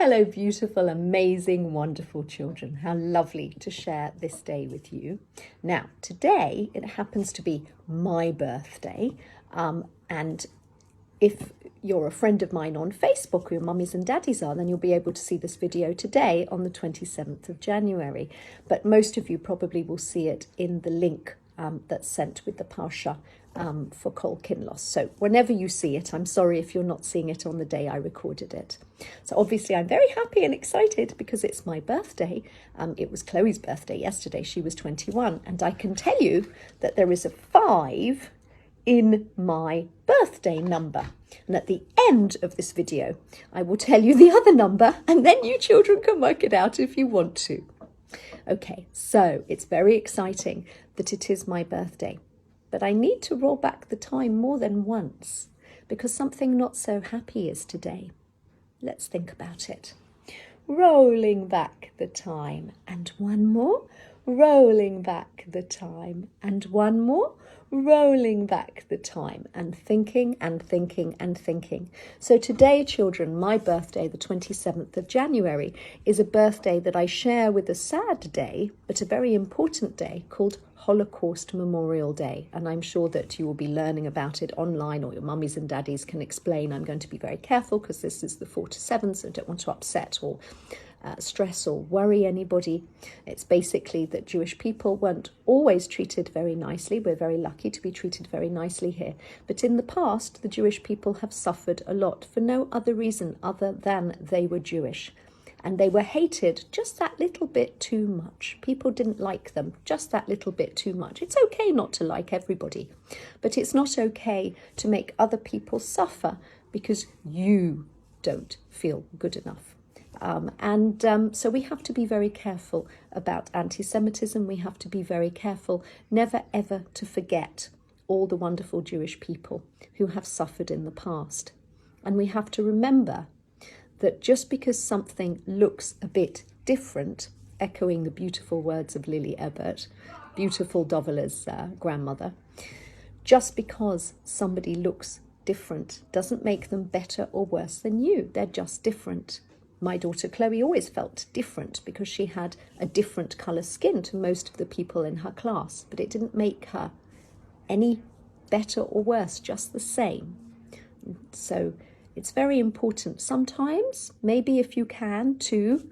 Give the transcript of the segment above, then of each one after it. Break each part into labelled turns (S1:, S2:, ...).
S1: Hello, beautiful, amazing, wonderful children. How lovely to share this day with you. Now, today it happens to be my birthday, and if you're a friend of mine on Facebook, who your mummies and daddies are, then you'll be able to see this video today on the 27th of January. But most of you probably will see it in the link that's sent with the Parsha for Kol Kinlos. So whenever you see it, I'm sorry if you're not seeing it on the day I recorded it. So obviously I'm very happy and excited because it's my birthday. It was Chloe's birthday yesterday. She was 21. And I can tell you that there is a 5 in my birthday number. And at the end of this video, I will tell you the other number, and then you children can work it out if you want to. Okay, so it's very exciting that it is my birthday. But I need to roll back the time more than once because something not so happy is today. Let's think about it. Rolling back the time, and one more. Rolling back the time, and one more. Rolling back the time, and thinking and thinking and thinking. So today, children, my birthday, the 27th of January, is a birthday that I share with a sad day, but a very important day called Holocaust Memorial Day. And I'm sure that you will be learning about it online, or your mummies and daddies can explain. I'm going to be very careful because this is the 4 to 7, so I don't want to upset or stress or worry anybody. It's basically that Jewish people weren't always treated very nicely. We're very lucky to be treated very nicely here. But in the past, the Jewish people have suffered a lot for no other reason other than they were Jewish. And they were hated just that little bit too much. People didn't like them just that little bit too much. It's okay not to like everybody, but it's not okay to make other people suffer because you don't feel good enough. So we have to be very careful about anti-Semitism. We have to be very careful never ever to forget all the wonderful Jewish people who have suffered in the past. And we have to remember that just because something looks a bit different, echoing the beautiful words of Lily Ebert, beautiful Dovela's grandmother, just because somebody looks different doesn't make them better or worse than you. They're just different. My daughter Chloe always felt different because she had a different colour skin to most of the people in her class, but it didn't make her any better or worse, just the same. So it's very important sometimes, maybe if you can, to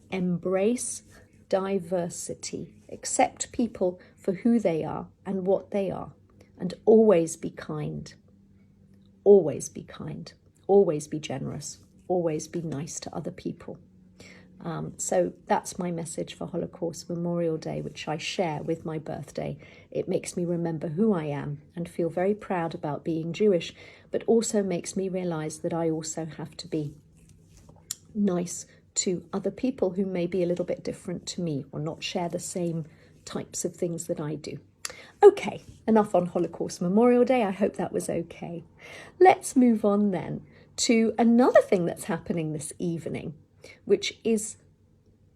S1: embrace diversity, accept people for who they are and what they are, and always be kind. Always be kind, always be generous, always be nice to other people. So that's my message for Holocaust Memorial Day, which I share with my birthday. It makes me remember who I am and feel very proud about being Jewish, but also makes me realize that I also have to be nice to other people who may be a little bit different to me or not share the same types of things that I do. Okay, enough on Holocaust Memorial Day. I hope that was okay. Let's move on then to another thing that's happening this evening, which is,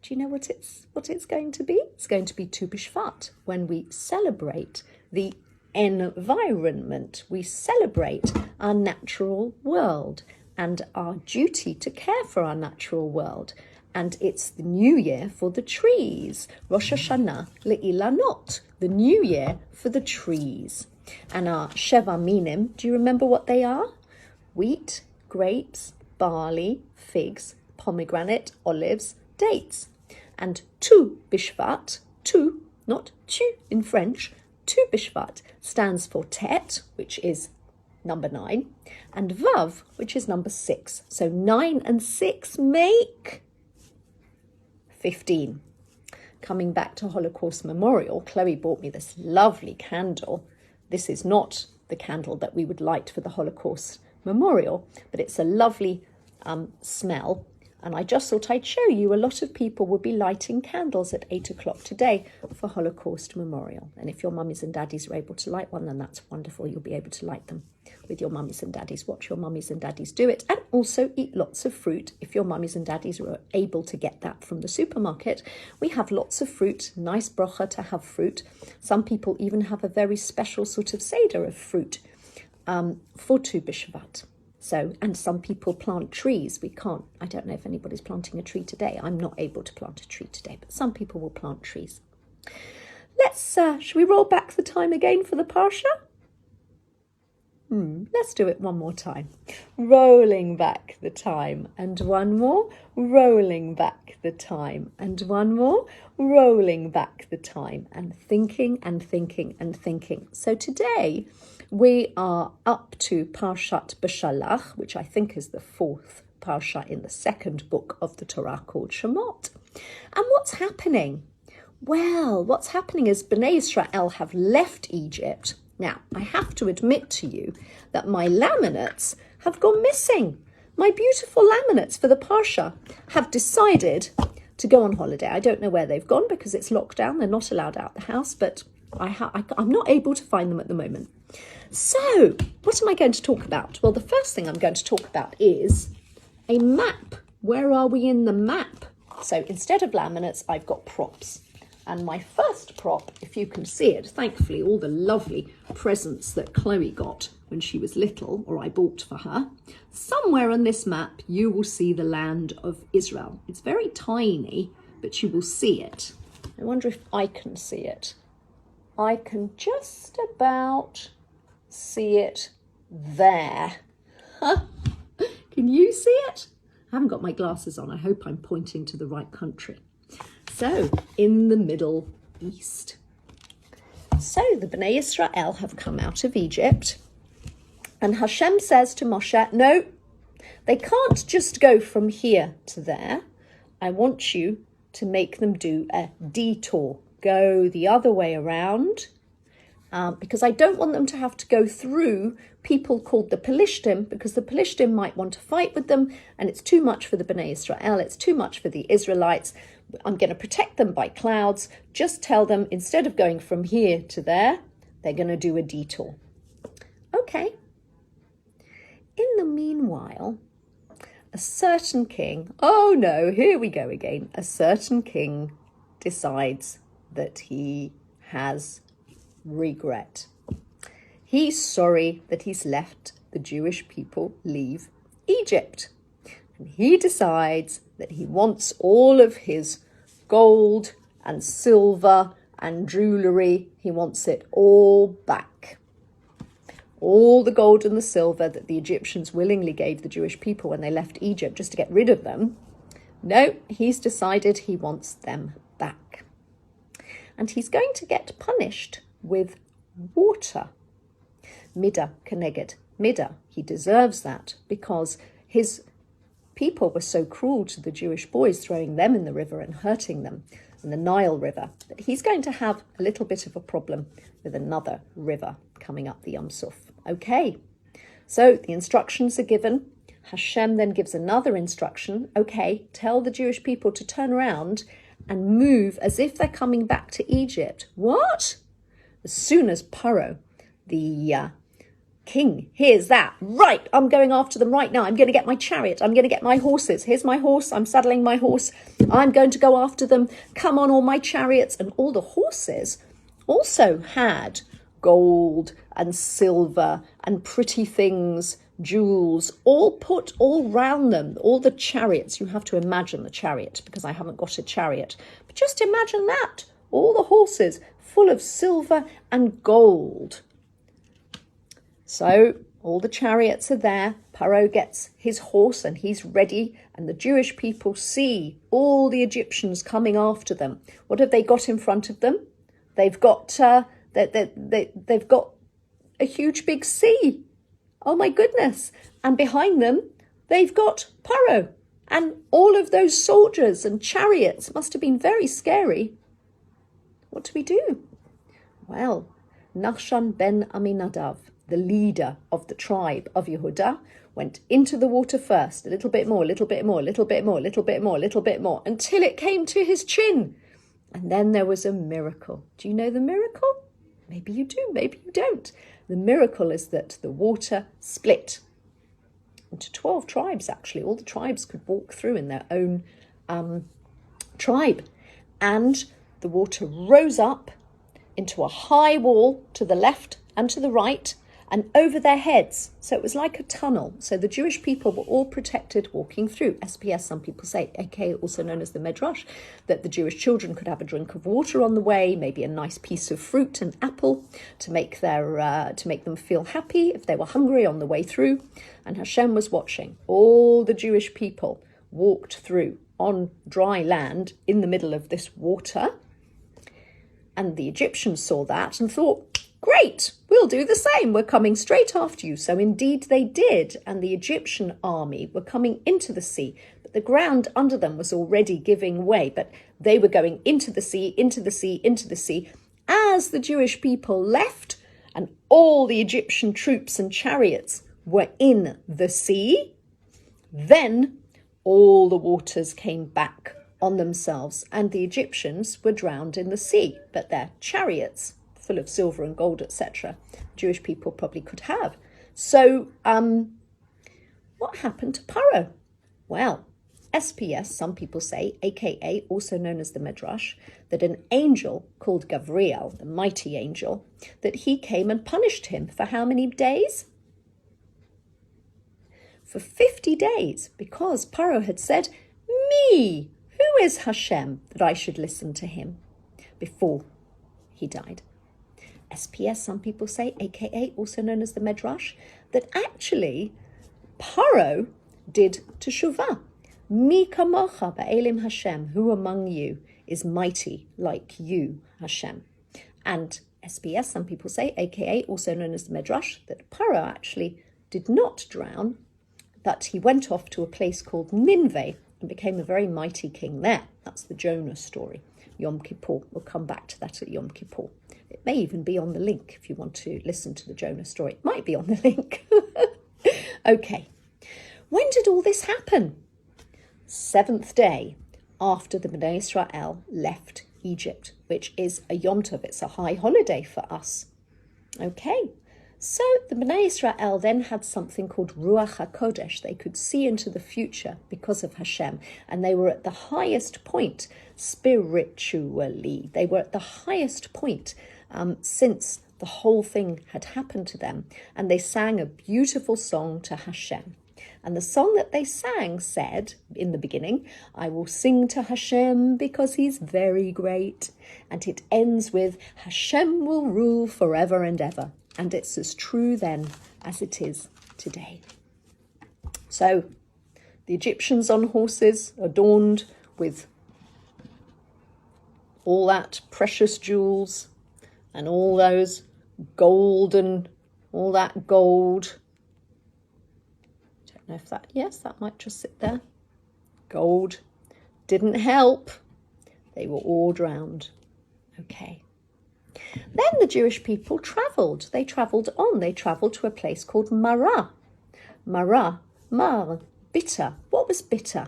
S1: do you know what it's going to be? It's going to be Tu B'Shvat, when we celebrate the environment. We celebrate our natural world and our duty to care for our natural world. And it's the new year for the trees. Rosh Hashanah le'ilanot, the new year for the trees. And our Sheva Minim, do you remember what they are? Wheat, grapes, barley, figs, pomegranate, olives, dates. And Tu B'Shvat, tu, not tu in French, Tu B'Shvat stands for Tet, which is number 9, and Vav, which is number 6. So 9 and 6 make 15. Coming back to Holocaust Memorial, Chloe bought me this lovely candle. This is not the candle that we would light for the Holocaust Memorial, but it's a lovely smell, and I just thought I'd show you. A lot of people will be lighting candles at 8 o'clock today for Holocaust Memorial, and if your mummies and daddies are able to light one, then that's wonderful. You'll be able to light them with your mummies and daddies. Watch your mummies and daddies do it, and also eat lots of fruit if your mummies and daddies are able to get that from the supermarket. We have lots of fruit, nice bracha to have fruit. Some people even have a very special sort of seder of fruit for Tu B'Shvat. So, and some people plant trees. I don't know if anybody's planting a tree today. I'm not able to plant a tree today, but some people will plant trees. Should we roll back the time again for the Parsha? Let's do it one more time. Rolling back the time, and one more. Rolling back the time, and one more. Rolling back the time, and thinking and thinking and thinking. So today we are up to Parshat Beshallach, which I think is the 4th Parsha in the 2nd book of the Torah called Shemot. And what's happening? Well, what's happening is Bnei Israel have left Egypt. Now, I have to admit to you that my laminates have gone missing. My beautiful laminates for the Parsha have decided to go on holiday. I don't know where they've gone because it's locked down. They're not allowed out the house, but I'm not able to find them at the moment. So, what am I going to talk about? Well, the first thing I'm going to talk about is a map. Where are we in the map? So, instead of laminates, I've got props. And my first prop, if you can see it, thankfully all the lovely presents that Chloe got when she was little, or I bought for her, somewhere on this map you will see the land of Israel. It's very tiny, but you will see it. I wonder if I can see it. I can just about see it there. Can you see it? I haven't got my glasses on. I hope I'm pointing to the right country. So, in the Middle East. So, the Bnei Israel have come out of Egypt. And Hashem says to Moshe, no, they can't just go from here to there. I want you to make them do a detour. Go the other way around. Because I don't want them to have to go through people called the Pelishtim, because the Pelishtim might want to fight with them, and it's too much for the Bnei Israel, it's too much for the Israelites. I'm going to protect them by clouds. Just tell them, instead of going from here to there, they're going to do a detour. Okay. In the meanwhile, a certain king, oh no, here we go again. A certain king decides that he has regret. He's sorry that he's let the Jewish people leave Egypt. And he decides that he wants all of his gold and silver and jewellery. He wants it all back. All the gold and the silver that the Egyptians willingly gave the Jewish people when they left Egypt just to get rid of them. No, he's decided he wants them back. And he's going to get punished with water. Mida keneged mida. He deserves that because his people were so cruel to the Jewish boys, throwing them in the river and hurting them in the Nile River, that he's going to have a little bit of a problem with another river coming up the Yam Suf. Okay, so the instructions are given. Hashem then gives another instruction. Okay, tell the Jewish people to turn around and move as if they're coming back to Egypt. What? As soon as Paro, the king, hears that, right, I'm going after them right now. I'm going to get my chariot. I'm going to get my horses. Here's my horse. I'm saddling my horse. I'm going to go after them. Come on, all my chariots. And all the horses also had gold and silver and pretty things, jewels, all put all round them. All the chariots, you have to imagine the chariot because I haven't got a chariot. But just imagine that. All the horses full of silver and gold. So all the chariots are there. Paro gets his horse and he's ready. And the Jewish people see all the Egyptians coming after them. What have they got in front of them? They've got they've got a huge big sea. Oh my goodness! And behind them, they've got Paro and all of those soldiers and chariots. Must have been very scary. What do we do? Well, Nachshon ben Aminadav, the leader of the tribe of Yehudah, went into the water first, a little bit more, little bit more, little bit more, little bit more, little bit more, until it came to his chin. And then there was a miracle. Do you know the miracle? Maybe you do, maybe you don't. The miracle is that the water split into 12 tribes, actually. All the tribes could walk through in their own tribe. And the water rose up into a high wall to the left and to the right, and over their heads. So it was like a tunnel. So the Jewish people were all protected walking through. SPS, some people say, aka also known as the Midrash, that the Jewish children could have a drink of water on the way, maybe a nice piece of fruit, an apple, to make them feel happy if they were hungry on the way through. And Hashem was watching. All the Jewish people walked through on dry land in the middle of this water. And the Egyptians saw that and thought, great, we'll do the same. We're coming straight after you. So indeed they did. And the Egyptian army were coming into the sea. But the ground under them was already giving way. But they were going into the sea, into the sea, into the sea. As the Jewish people left and all the Egyptian troops and chariots were in the sea, then all the waters came back on themselves, and the Egyptians were drowned in the sea, but their chariots, full of silver and gold, etc., Jewish people probably could have. So what happened to Paro? Well, SPS, some people say, aka also known as the Midrash, that an angel called Gabriel, the mighty angel, that he came and punished him for how many days? For 50 days, because Paro had said, me, who is Hashem that I should listen to him, before he died. SPS, some people say, aka also known as the Midrash, that actually Paro did teshuvah. Mi kamocha ba'elim Hashem, who among you is mighty like you, Hashem. And SPS, some people say, aka also known as the Midrash, that Paro actually did not drown, but he went off to a place called Nineveh and became a very mighty king there. That's the Jonah story. Yom Kippur. We'll come back to that at Yom Kippur. It may even be on the link if you want to listen to the Jonah story. It might be on the link. Okay. When did all this happen? 7th day after the Bnei Israel left Egypt, which is a Yom Tov. It's a high holiday for us. Okay. So the Bnei Israel then had something called Ruach HaKodesh. They could see into the future because of Hashem. And they were at the highest point spiritually. They were at the highest point since the whole thing had happened to them. And they sang a beautiful song to Hashem. And the song that they sang said, in the beginning, I will sing to Hashem because he's very great. And it ends with, Hashem will rule forever and ever. And it's as true then as it is today. So the Egyptians on horses, adorned with all that precious jewels and all those gold and all that gold. Don't know if that, yes, that might just sit there. Gold didn't help. They were all drowned. Okay. Then the Jewish people travelled. They travelled on. They travelled to a place called Marah. Marah, mar, bitter. What was bitter?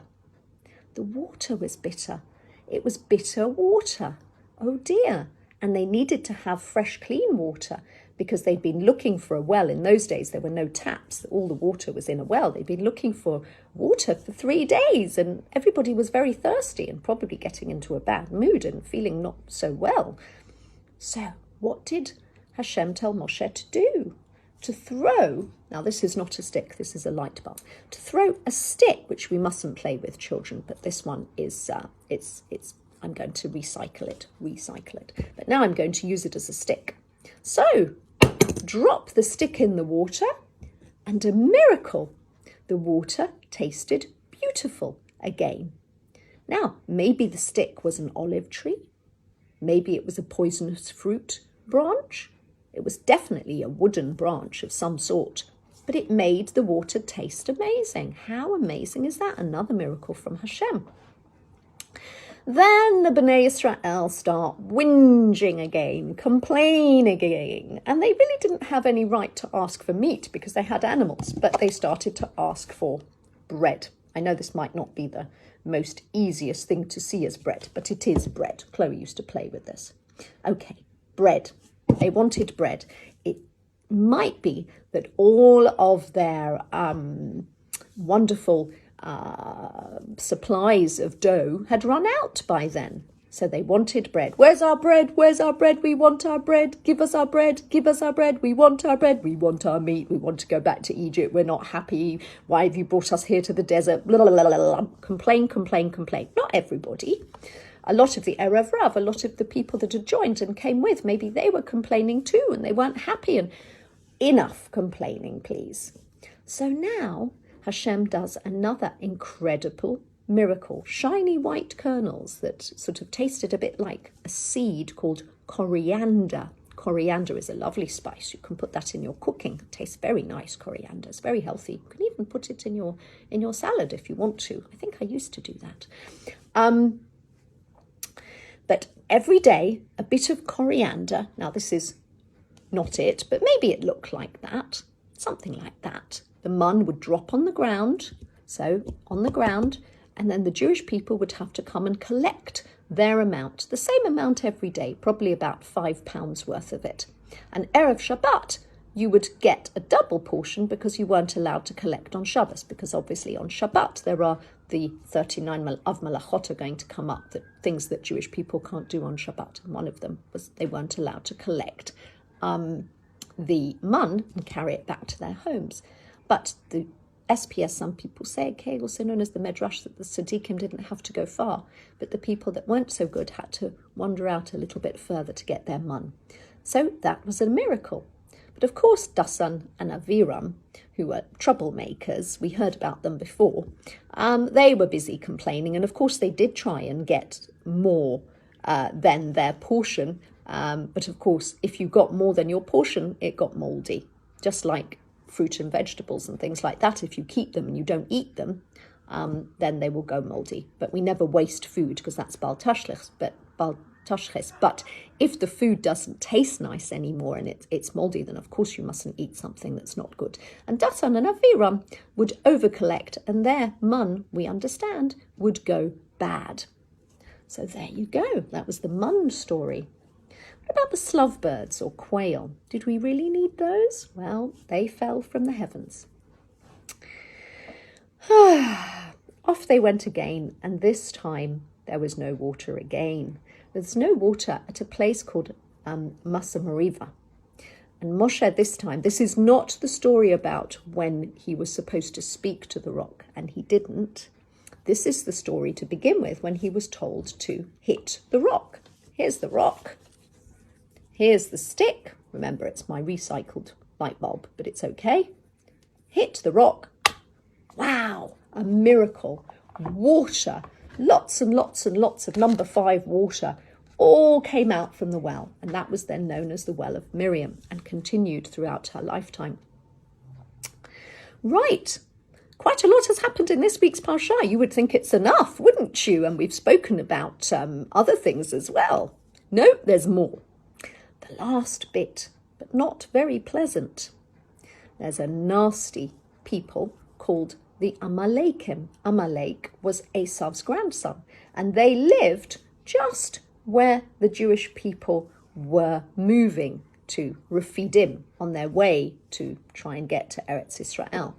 S1: The water was bitter. It was bitter water. Oh dear. And they needed to have fresh, clean water because they'd been looking for a well. In those days, there were no taps. All the water was in a well. They'd been looking for water for 3 days and everybody was very thirsty and probably getting into a bad mood and feeling not so well. So what did Hashem tell Moshe to do? To throw, now this is not a stick, this is a light bulb, to throw a stick, which we mustn't play with, children, but this one is, I'm going to recycle it. But now I'm going to use it as a stick. So drop the stick in the water and a miracle, the water tasted beautiful again. Now, maybe the stick was an olive tree. Maybe it was a poisonous fruit branch. It was definitely a wooden branch of some sort, but it made the water taste amazing. How amazing is that? Another miracle from Hashem. Then the Bnei Israel start whinging again, complaining again, and they really didn't have any right to ask for meat because they had animals, but they started to ask for bread. I know this might not be the most easiest thing to see as bread, but it is bread. Chloe used to play with this. Okay, bread. They wanted bread. It might be that all of their wonderful supplies of dough had run out by then. So they wanted bread. Where's our bread? Where's our bread? We want our bread. Give us our bread. Give us our bread. We want our bread. We want our meat. We want to go back to Egypt. We're not happy. Why have you brought us here to the desert? Blah, blah, blah, blah, blah. Complain, complain, complain. Not everybody. A lot of the Erev Rav, a lot of the people that had joined and came with, maybe they were complaining too and they weren't happy. And enough complaining, please. So now Hashem does another incredible miracle. Shiny white kernels that sort of tasted a bit like a seed called coriander. Coriander is a lovely spice. You can put that in your cooking. It tastes very nice, coriander. It's very healthy. You can even put it in your salad if you want to. I think I used to do that. But every day, a bit of coriander. Now, this is not it, but maybe it looked like that. Something like that. The mun would drop on the ground. So, on the ground. And then the Jewish people would have to come and collect their amount, the same amount every day, probably about £5 worth of it. And Erev Shabbat, you would get a double portion because you weren't allowed to collect on Shabbos, because obviously on Shabbat there are the 39 of Malachot are going to come up, the things that Jewish people can't do on Shabbat. And one of them was they weren't allowed to collect the mun and carry it back to their homes. But the SPS, some people say, okay, also known as the Medrash, that the Tzaddikim didn't have to go far, but the people that weren't so good had to wander out a little bit further to get their mun. So that was a miracle. But of course, Dasan and Aviram, who were troublemakers, we heard about them before, they were busy complaining, and of course they did try and get more than their portion, but of course, if you got more than your portion, it got mouldy, just like fruit and vegetables and things like that. If you keep them and you don't eat them, then they will go mouldy. But we never waste food because that's Bal Tashlich, but if the food doesn't taste nice anymore and it's mouldy, then of course you mustn't eat something that's not good. And Datan and Aviram would overcollect, and their mun, we understand, would go bad. So there you go. That was the mun story. What about the slovebirds or quail? Did we really need those? Well, they fell from the heavens. Off they went again, and this time there was no water again. There's no water at a place called Masa Meriva. And Moshe this time, this is not the story about when he was supposed to speak to the rock and he didn't. This is the story to begin with when he was told to hit the rock. Here's the rock. Here's the stick. Remember, it's my recycled light bulb, but it's okay. Hit the rock. Wow, a miracle. Water, lots and lots and lots of number 5 water, all came out from the well. And that was then known as the well of Miriam and continued throughout her lifetime. Right, quite a lot has happened in this week's Parsha. You would think it's enough, wouldn't you? And we've spoken about other things as well. No, there's more. The last bit, but not very pleasant. There's a nasty people called the Amalekim. Amalek was Esav's grandson, and they lived just where the Jewish people were moving to Refidim on their way to try and get to Eretz Israel.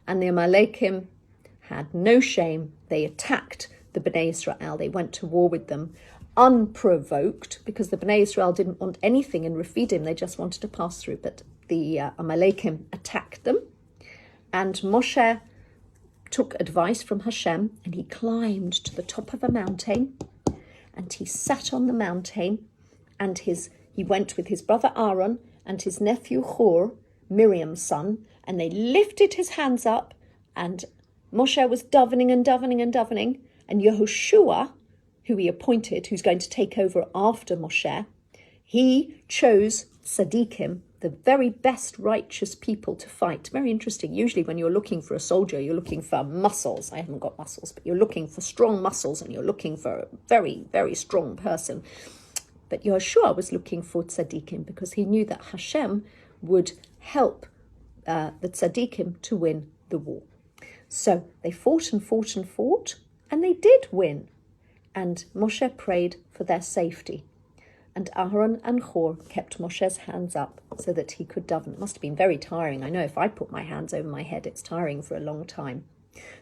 S1: And the Amalekim had no shame. They attacked the Bnei Israel. They went to war with them unprovoked, because the Bnei Israel didn't want anything in Refidim, they just wanted to pass through, but the Amalekim attacked them, and Moshe took advice from Hashem, and he climbed to the top of a mountain, and he sat on the mountain, and he went with his brother Aaron and his nephew Hur, Miriam's son, and they lifted his hands up, and Moshe was davening and davening and davening, and Yehoshua, who he appointed, who's going to take over after Moshe, he chose tzaddikim, the very best righteous people to fight. Very interesting. Usually when you're looking for a soldier, you're looking for muscles. I haven't got muscles, but you're looking for strong muscles and you're looking for a very, very strong person. But Yehoshua was looking for tzaddikim because he knew that Hashem would help the tzaddikim to win the war. So they fought and fought and fought, and they did win. And Moshe prayed for their safety. And Aaron and Hur kept Moshe's hands up so that he could daven. It must have been very tiring. I know if I put my hands over my head, it's tiring for a long time.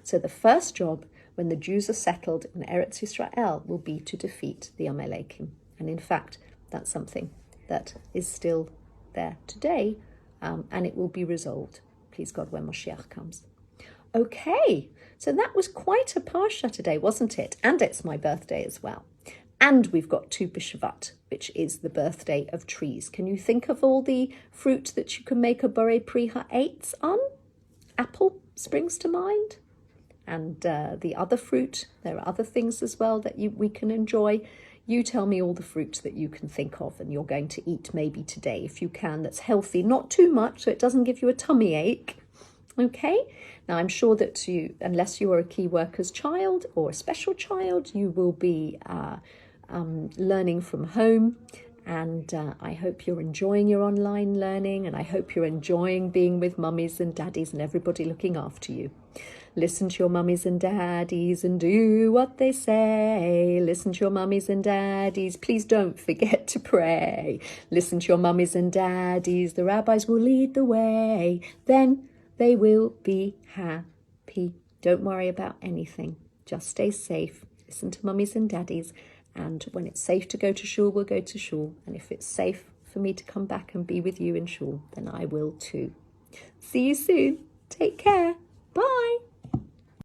S1: So the first job when the Jews are settled in Eretz Israel will be to defeat the Amalekim. And in fact, that's something that is still there today, and it will be resolved, please God, when Moshiach comes. Okay, so that was quite a parsha today, wasn't it? And it's my birthday as well. And we've got Tu B'Shvat, which is the birthday of trees. Can you think of all the fruit that you can make a Borei Pri Ha'etz on? Apple springs to mind. And the other fruit, there are other things as well that we can enjoy. You tell me all the fruit that you can think of and you're going to eat maybe today, if you can, that's healthy, not too much, so it doesn't give you a tummy ache. Okay, now I'm sure that you, unless you are a key worker's child or a special child, you will be learning from home. And I hope you're enjoying your online learning, and I hope you're enjoying being with mummies and daddies and everybody looking after you. Listen to your mummies and daddies and do what they say. Listen to your mummies and daddies. Please don't forget to pray. Listen to your mummies and daddies. The rabbis will lead the way. Then they will be happy. Don't worry about anything. Just stay safe. Listen to mummies and daddies. And when it's safe to go to shul, we'll go to shul. And if it's safe for me to come back and be with you in shul, then I will too. See you soon. Take care. Bye.